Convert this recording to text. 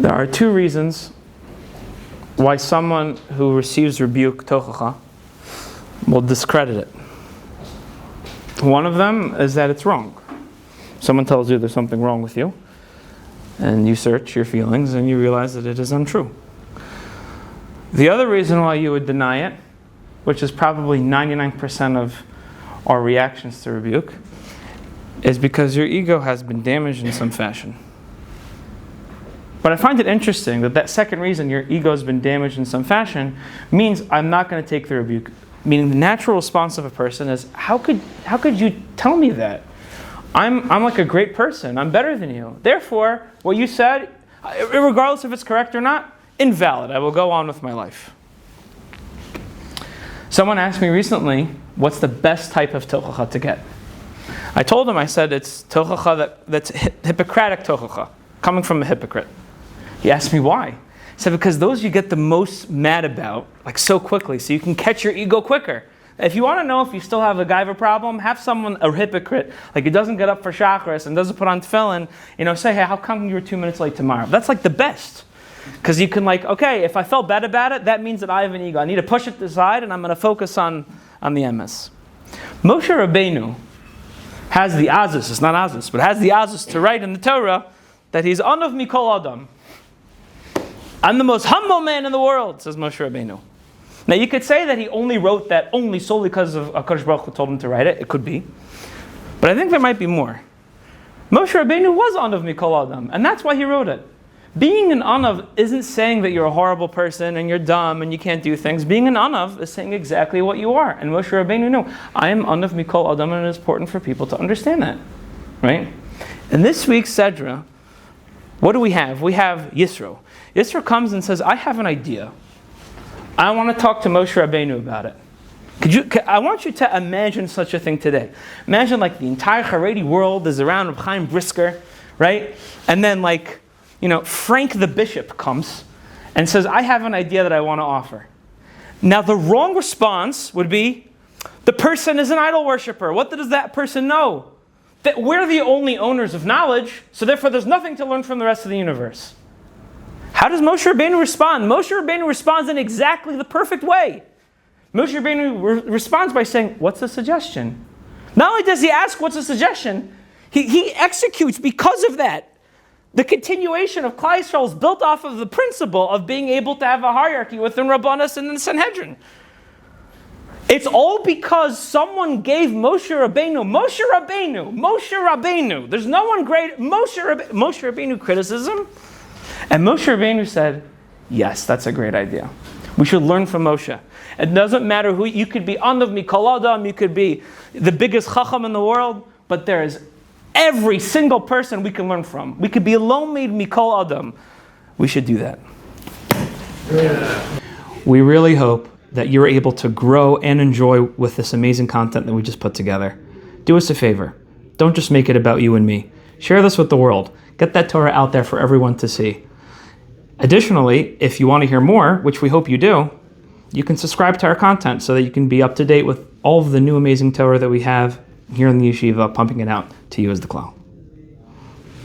There are two reasons why someone who receives rebuke, tochacha, will discredit it. One of them is that it's wrong. Someone tells you there's something wrong with you, and you search your feelings and you realize that it is untrue. The other reason why you would deny it, which is probably 99% of our reactions to rebuke, is because your ego has been damaged in some fashion. But I find it interesting that second reason, your ego has been damaged in some fashion, means I'm not going to take the rebuke. Meaning the natural response of a person is, how could you tell me that? I'm like a great person. I'm better than you. Therefore, what you said, regardless if it's correct or not, invalid. I will go on with my life. Someone asked me recently, what's the best type of tochacha to get? I told him, I said, it's tochacha that's Hippocratic tochacha, coming from a hypocrite. He asked me why. He said, because those you get the most mad about, like so quickly, so you can catch your ego quicker. If you want to know if you still have a gaiva problem, have someone, a hypocrite, like he doesn't get up for chakras and doesn't put on tefillin, say, hey, how come you were 2 minutes late tomorrow? That's like the best. Because you can okay, if I felt bad about it, that means that I have an ego. I need to push it aside and I'm going to focus on the MS. Moshe Rabbeinu has the azus, it's not azus, but has the azus to write in the Torah that he's anav mikol adam. I'm the most humble man in the world, says Moshe Rabbeinu. Now you could say that he only wrote that solely because of HaKadosh Baruch Hu told him to write it. It could be. But I think there might be more. Moshe Rabbeinu was anav mikol adam, and that's why he wrote it. Being an anav isn't saying that you're a horrible person and you're dumb and you can't do things. Being an anav is saying exactly what you are. And Moshe Rabbeinu knew, I am anav mikol adam, and it's important for people to understand that. Right? In this week's Sedra, what do we have? We have Yisro. Yisro comes and says, I have an idea. I want to talk to Moshe Rabbeinu about it. I want you to imagine such a thing today. Imagine the entire Haredi world is around Reb Chaim Brisker, right? And then Frank the bishop comes and says, I have an idea that I want to offer. Now the wrong response would be, the person is an idol worshiper. What does that person know? That we're the only owners of knowledge, so therefore there's nothing to learn from the rest of the universe. How does Moshe Rabbeinu respond? Moshe Rabbeinu responds in exactly the perfect way. Moshe Rabbeinu responds by saying, what's the suggestion? Not only does he ask what's the suggestion, he executes because of that. The continuation of Klal Yisrael is built off of the principle of being able to have a hierarchy within Rabbanos and the Sanhedrin. It's all because someone gave Moshe Rabbeinu. There's no one great. Moshe Rabbeinu criticism. And Moshe Rabbeinu said, yes, that's a great idea. We should learn from Moshe. It doesn't matter who, you could be anav mikol adam, you could be the biggest chacham in the world, but there is every single person we can learn from. We could be lomed mikol adam. We should do that. Yeah. We really hope that you're able to grow and enjoy with this amazing content that we just put together. Do us a favor. Don't just make it about you and me. Share this with the world. Get that Torah out there for everyone to see. Additionally, if you want to hear more, which we hope you do, you can subscribe to our content so that you can be up to date with all of the new amazing Torah that we have here in the yeshiva, pumping it out to you as the Klal.